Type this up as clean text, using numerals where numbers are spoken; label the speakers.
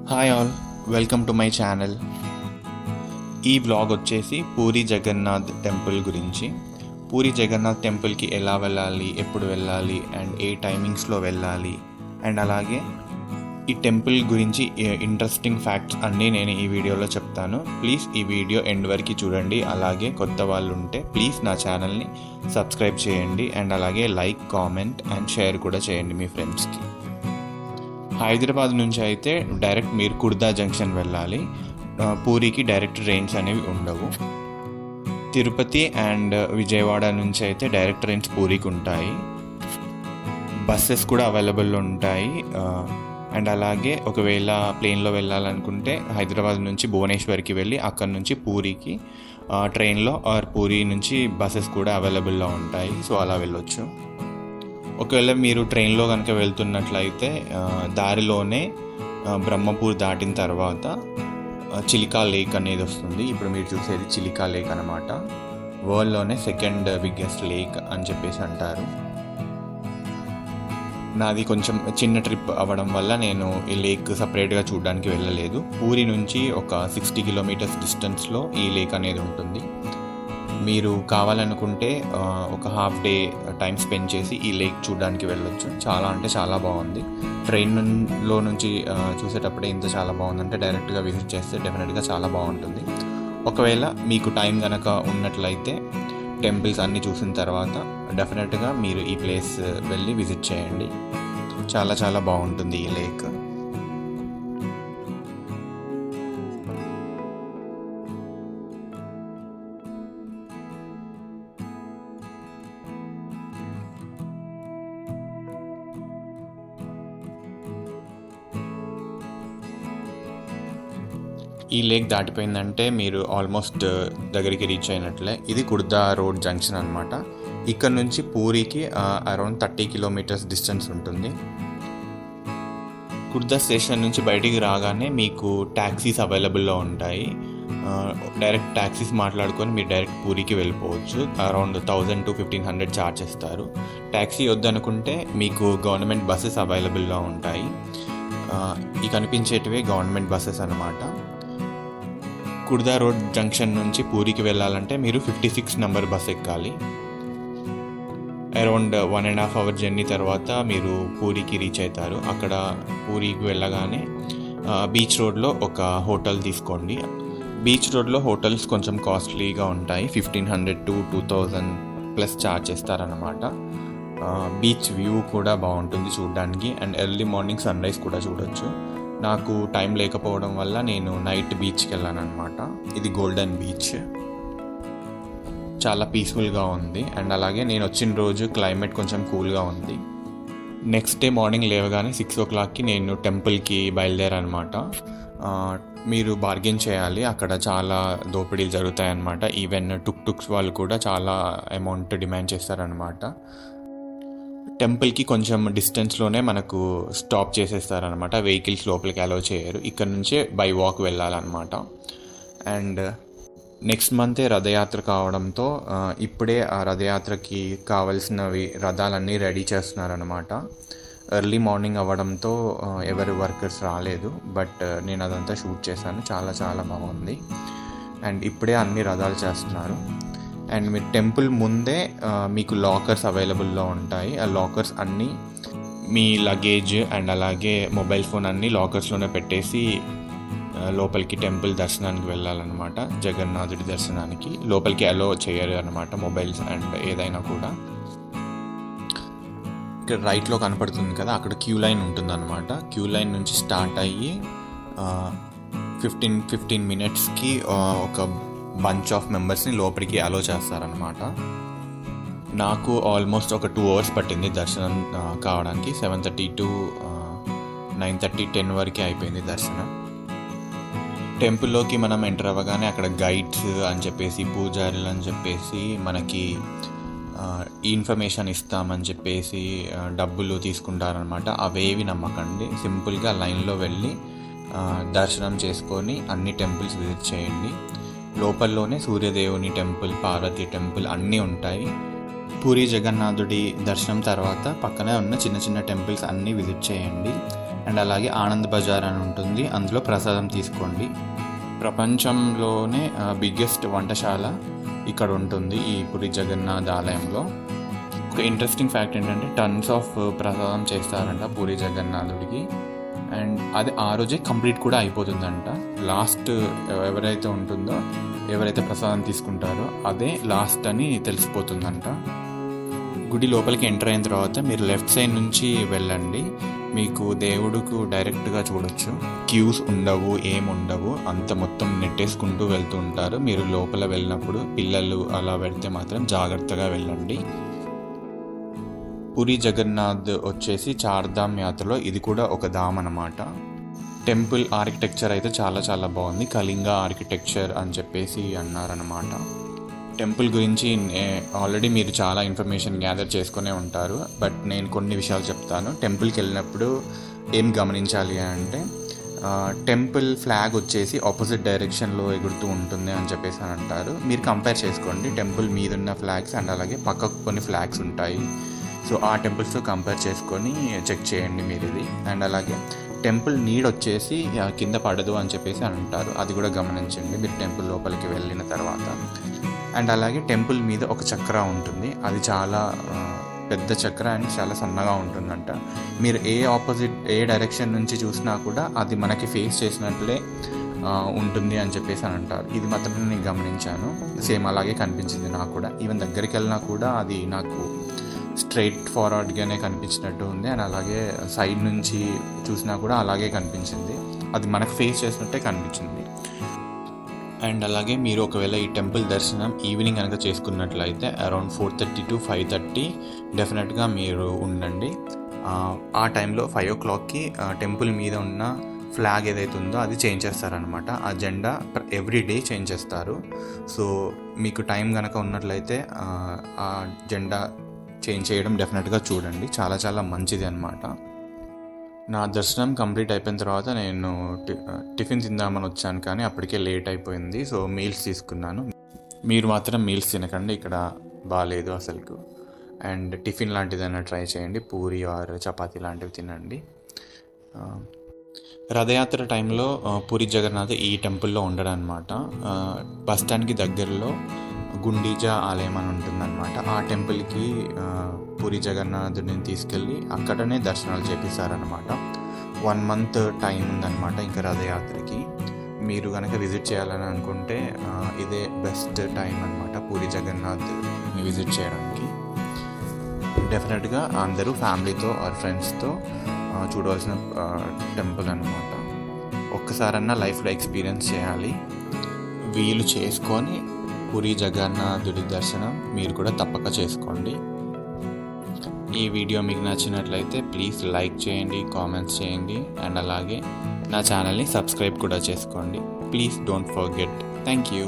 Speaker 1: Hi all, welcome to my channel. ఈ vlog వచ్చేసి puri Jagannadh temple గురించి. పూరి జగన్నాథ్ టెంపుల్కి ఎలా వెళ్ళాలి, ఎప్పుడు వెళ్ళాలి అండ్ ఏ టైమింగ్స్లో వెళ్ళాలి అండ్ అలాగే ఈ టెంపుల్ గురించి ఇంట్రెస్టింగ్ ఫ్యాక్ట్స్ అన్నీ నేను ఈ వీడియోలో చెప్తాను. ప్లీజ్ ఈ వీడియో ఎండ్ వరకు చూడండి. అలాగే కొత్త వాళ్ళు ఉంటే ప్లీజ్ నా ఛానల్ని సబ్స్క్రైబ్ చేయండి అండ్ అలాగే లైక్, కామెంట్ అండ్ షేర్ కూడా చేయండి మీ ఫ్రెండ్స్కి. హైదరాబాద్ నుంచి అయితే డైరెక్ట్ మీరు కుర్దా జంక్షన్ వెళ్ళాలి. పూరికి డైరెక్ట్ ట్రైన్స్ అనేవి ఉండవు. తిరుపతి అండ్ విజయవాడ నుంచి అయితే డైరెక్ట్ ట్రైన్స్ పూరికి ఉంటాయి. బస్సెస్ కూడా అవైలబుల్లో ఉంటాయి. అండ్ అలాగే ఒకవేళ ప్లేన్లో వెళ్ళాలనుకుంటే హైదరాబాద్ నుంచి భువనేశ్వర్కి వెళ్ళి అక్కడ నుంచి పూరికి ట్రైన్లో ఆర్ పూరి నుంచి బస్సెస్ కూడా అవైలబుల్లో ఉంటాయి. సో అలా వెళ్ళొచ్చు. ఒకవేళ మీరు ట్రైన్లో కనుక వెళ్తున్నట్లయితే దారిలోనే బ్రహ్మపూర్ దాటిన తర్వాత చిలికా లేక్ అనేది వస్తుంది. ఇప్పుడు మీరు చూసేది చిలికా లేక్ అనమాట. వరల్డ్లోనే సెకండ్ బిగ్గెస్ట్ లేక్ అని చెప్పేసి అంటారు. నాది కొంచెం చిన్న ట్రిప్ అవ్వడం వల్ల నేను ఈ లేక్ సపరేట్గా చూడడానికి వెళ్ళలేదు. పూరి నుంచి ఒక 60 కిలోమీటర్స్ డిస్టెన్స్లో ఈ లేక్ అనేది ఉంటుంది. మీరు కావాలనుకుంటే ఒక హాఫ్ డే టైం స్పెండ్ చేసి ఈ లేక్ చూడడానికి వెళ్ళొచ్చు. చాలా అంటే చాలా బాగుంది. ట్రైన్లో నుంచి చూసేటప్పుడే ఇంత చాలా బాగుందంటే డైరెక్ట్గా విజిట్ చేస్తే డెఫినెట్గా చాలా బాగుంటుంది. ఒకవేళ మీకు టైం కనుక ఉన్నట్లయితే టెంపుల్స్ అన్నీ చూసిన తర్వాత డెఫినెట్గా మీరు ఈ ప్లేస్ వెళ్ళి విజిట్ చేయండి. చాలా చాలా బాగుంటుంది ఈ లేక్. ఈ లేక్ దాటిపోయిందంటే మీరు ఆల్మోస్ట్ దగ్గరికి రీచ్ అయినట్లే. ఇది కుర్దా రోడ్ జంక్షన్ అనమాట. ఇక్కడ నుంచి పూరికి అరౌండ్ 30 కిలోమీటర్స్ డిస్టెన్స్ ఉంటుంది. కుర్దా స్టేషన్ నుంచి బయటికి రాగానే మీకు ట్యాక్సీస్ అవైలబుల్లో ఉంటాయి. డైరెక్ట్ ట్యాక్సీస్ మాట్లాడుకొని మీరు డైరెక్ట్ పూరికి వెళ్ళిపోవచ్చు. అరౌండ్ 1000 to 1500 ఛార్జ్ చేస్తారు. ట్యాక్సీ వద్దనుకుంటే మీకు గవర్నమెంట్ బస్సెస్ అవైలబుల్లో ఉంటాయి. ఈ కనిపించేటివే గవర్నమెంట్ బస్సెస్ అనమాట. కుర్దా రోడ్ జంక్షన్ నుంచి పూరికి వెళ్ళాలంటే మీరు 56 నెంబర్ బస్ ఎక్కాలి. అరౌండ్ 1.5 అవర్ జర్నీ తర్వాత మీరు పూరికి రీచ్ అవుతారు. అక్కడ పూరికి వెళ్ళగానే బీచ్ రోడ్లో ఒక హోటల్ తీసుకోండి. బీచ్ రోడ్లో హోటల్స్ కొంచెం కాస్ట్లీగా ఉంటాయి. 1500 to 2000 ప్లస్ ఛార్జ్ చేస్తారనమాట. బీచ్ వ్యూ కూడా బాగుంటుంది చూడడానికి and early morning sunrise కూడా చూడొచ్చు. నాకు టైం లేకపోవడం వల్ల నేను నైట్ బీచ్కి వెళ్ళాను అనమాట. ఇది గోల్డెన్ బీచ్. చాలా పీస్ఫుల్గా ఉంది అండ్ అలాగే నేను వచ్చిన రోజు క్లైమేట్ కొంచెం కూల్గా ఉంది. నెక్స్ట్ డే మార్నింగ్ లేవగానే 6 o'clockకి నేను టెంపుల్కి బయలుదేరనమాట. మీరు బార్గెన్ చేయాలి. అక్కడ చాలా దోపిడీలు జరుగుతాయన్నమాట. ఈవెన్ టుక్స్ వాళ్ళు కూడా చాలా అమౌంట్ డిమాండ్ చేస్తారనమాట. టెంపుల్కి కొంచెం డిస్టెన్స్లోనే మనకు స్టాప్ చేసేస్తారనమాట. వెహికల్స్ లోపలికి అలౌ చేయరు. ఇక్కడ నుంచే బై వాక్ వెళ్ళాలన్నమాట. అండ్ నెక్స్ట్ మంతే రథయాత్ర కావడంతో ఇప్పుడే ఆ రథయాత్రకి కావాల్సినవి రథాలన్నీ రెడీ చేస్తున్నారనమాట. ఎర్లీ మార్నింగ్ అవ్వడంతో ఎవరు వర్కర్స్ రాలేదు. బట్ నేను అదంతా షూట్ చేశాను. చాలా చాలా బాగుంది. అండ్ ఇప్పుడే అన్ని రథాలు చేస్తున్నారు. అండ్ మీరు టెంపుల్ ముందే మీకు లాకర్స్ అవైలబుల్లో ఉంటాయి. ఆ లాకర్స్ అన్నీ మీ లగేజ్ అండ్ అలాగే మొబైల్ ఫోన్ అన్నీ లాకర్స్లోనే పెట్టేసి లోపలికి టెంపుల్ దర్శనానికి వెళ్ళాలన్నమాట. జగన్నాథుడి దర్శనానికి లోపలికి అలో చేయరు అనమాట మొబైల్స్ అండ్ ఏదైనా కూడా. ఇక్కడ రైట్లో కనపడుతుంది కదా, అక్కడ క్యూ లైన్ ఉంటుందన్నమాట. క్యూ లైన్ నుంచి స్టార్ట్ అయ్యి 15 మినిట్స్కి ఒక బంచ్ ఆఫ్ మెంబర్స్ని లోపలికి అలో చేస్తారనమాట. నాకు ఆల్మోస్ట్ ఒక 2 hours పట్టింది దర్శనం కావడానికి. 7:30 to 9:30, 10 వరకే అయిపోయింది దర్శనం. టెంపుల్లోకి మనం ఎంటర్ అవ్వగానే అక్కడ గైడ్స్ అని చెప్పేసి, పూజారులు అని చెప్పేసి మనకి ఇన్ఫర్మేషన్ ఇస్తామని చెప్పేసి డబ్బులు తీసుకుంటారనమాట. అవేవి నమ్మకండి. సింపుల్గా లైన్లో వెళ్ళి దర్శనం చేసుకొని అన్ని టెంపుల్స్ విజిట్ చేయండి. లోపల్లోనే సూర్యదేవుని టెంపుల్, పార్వతి టెంపుల్ అన్నీ ఉంటాయి. పూరి జగన్నాథుడి దర్శనం తర్వాత పక్కనే ఉన్న చిన్న చిన్న టెంపుల్స్ అన్నీ విజిట్ చేయండి. అండ్ అలాగే ఆనంద్ బజార్ అని ఉంటుంది, అందులో ప్రసాదం తీసుకోండి. ప్రపంచంలోనే బిగ్గెస్ట్ వంటశాల ఇక్కడ ఉంటుంది ఈ పూరి జగన్నాథ్ ఆలయంలో. ఒక ఇంట్రెస్టింగ్ ఫ్యాక్ట్ ఏంటంటే టన్స్ ఆఫ్ ప్రసాదం చేస్తారంట పూరి జగన్నాథుడికి, అండ్ అది ఆ రోజే కంప్లీట్ కూడా అయిపోతుందంట. లాస్ట్ ఎవరైతే ఉంటుందో, ఎవరైతే ప్రసాదం తీసుకుంటారో అదే లాస్ట్ అని తెలిసిపోతుందంట. గుడి లోపలికి ఎంటర్ అయిన తర్వాత మీరు లెఫ్ట్ సైడ్ నుంచి వెళ్ళండి, మీకు దేవుడికి డైరెక్ట్గా చూడొచ్చు. క్యూస్ ఉండవు, ఏముండవు, అంత మొత్తం నెట్టేసుకుంటూ వెళ్తూ ఉంటారు. మీరు లోపల వెళ్ళినప్పుడు పిల్లలు అలా వెళ్తే మాత్రం జాగ్రత్తగా వెళ్ళండి. పూరి జగన్నాథ్ వచ్చేసి చార్ధామ్ యాత్రలో ఇది కూడా ఒక ధామ్ అన్నమాట. టెంపుల్ ఆర్కిటెక్చర్ అయితే చాలా చాలా బాగుంది, కళింగ ఆర్కిటెక్చర్ అని చెప్పేసి అన్నారన్నమాట. టెంపుల్ గురించి ఆల్రెడీ మీరు చాలా ఇన్ఫర్మేషన్ గ్యాదర్ చేసుకునే ఉంటారు, బట్ నేను కొన్ని విషయాలు చెప్తాను. టెంపుల్కి వెళ్ళినప్పుడు ఏం గమనించాలి అంటే, టెంపుల్ ఫ్లాగ్ వచ్చేసి ఆపోజిట్ డైరెక్షన్లో ఎగురుతూ ఉంటుంది అని చెప్పేసి అని అంటారు. మీరు కంపేర్ చేసుకోండి టెంపుల్ మీదున్న ఫ్లాగ్స్ అండ్ అలాగే పక్కకు కొన్ని ఫ్లాగ్స్ ఉంటాయి. సో ఆ టెంపుల్స్తో కంపేర్ చేసుకొని చెక్ చేయండి మీరు ఇది. అండ్ అలాగే టెంపుల్ నీడ్ వచ్చేసి కింద పడదు అని చెప్పేసి అని అంటారు, అది కూడా గమనించండి మీరు టెంపుల్ లోపలికి వెళ్ళిన తర్వాత. అండ్ అలాగే టెంపుల్ మీద ఒక చక్ర ఉంటుంది, అది చాలా పెద్ద చక్ర అండ్ చాలా సన్నగా ఉంటుందంట. మీరు ఏ డైరెక్షన్ నుంచి చూసినా కూడా అది మనకి ఫేస్ చేసినట్లే ఉంటుంది అని చెప్పేసి అని అంటారు. ఇది మాత్రం నేను గమనించాను, సేమ్ అలాగే కనిపించింది నాకు కూడా. ఈవెన్ దగ్గరికి వెళ్ళినా కూడా అది నాకు స్ట్రైట్ ఫార్వర్డ్గానే కనిపించినట్టు ఉంది, అండ్ అలాగే సైడ్ నుంచి చూసినా కూడా అలాగే కనిపించింది, అది మనకు ఫేస్ చేసినట్టే కనిపించింది. అండ్ అలాగే మీరు ఒకవేళ ఈ టెంపుల్ దర్శనం ఈవినింగ్ కనుక చేసుకున్నట్లయితే అరౌండ్ 4:30 to 5:30 డెఫినెట్గా మీరు ఉండండి. ఆ టైంలో 5 o'clockకి టెంపుల్ మీద ఉన్న ఫ్లాగ్ ఏదైతే ఉందో అది చేంజ్ చేస్తారనమాట. ఆ జెండా ఎవ్రీ డే చేంజ్ చేస్తారు. సో మీకు టైం కనుక ఉన్నట్లయితే ఆ జెండా చేంజ్ చేయడం డెఫినెట్గా చూడండి, చాలా చాలా మంచిది అనమాట. నా దర్శనం కంప్లీట్ అయిపోయిన తర్వాత నేను టిఫిన్ తిందామని వచ్చాను, కానీ అప్పటికే లేట్ అయిపోయింది. సో మీల్స్ తీసుకున్నాను. మీరు మాత్రం మీల్స్ తినకండి, ఇక్కడ బాగాలేదు అసలుకు. అండ్ టిఫిన్ లాంటిదైనా ట్రై చేయండి, పూరి ఆర్ చపాతీ లాంటివి తినండి. రథయాత్ర టైంలో పూరి జగన్నాథ్ ఈ టెంపుల్లో ఉండడు అనమాట. బస్ స్టాండ్కి దగ్గరలో గుండీజా ఆలయం అని ఉంటుందన్నమాట. ఆ టెంపుల్కి పూరి జగన్నాథుడిని తీసుకెళ్ళి అక్కడనే దర్శనాలు చేపిస్తారనమాట. 1 month టైం ఉందన్నమాట ఇంకా రథయాత్రకి. మీరు కనుక విజిట్ చేయాలని అనుకుంటే ఇదే బెస్ట్ టైం అనమాట పూరి జగన్నాథ్ని విజిట్ చేయడానికి. డెఫినెట్గా అందరూ ఫ్యామిలీతో ఆర్ ఫ్రెండ్స్తో చూడవలసిన టెంపుల్ అనమాట. ఒక్కసారన్నా లైఫ్లో ఎక్స్పీరియన్స్ చేయాలి. వీలు చేసుకొని పూరి జగన్నాథుడి దర్శనం మీరు కూడా తప్పక చేసుకోండి. ఈ వీడియో మీకు నచ్చినట్లయితే ప్లీజ్ లైక్ చేయండి, కామెంట్స్ చేయండి, అండ్ అలాగే నా ఛానల్ని సబ్స్క్రైబ్ కూడా చేసుకోండి. Please don't forget. Thank you.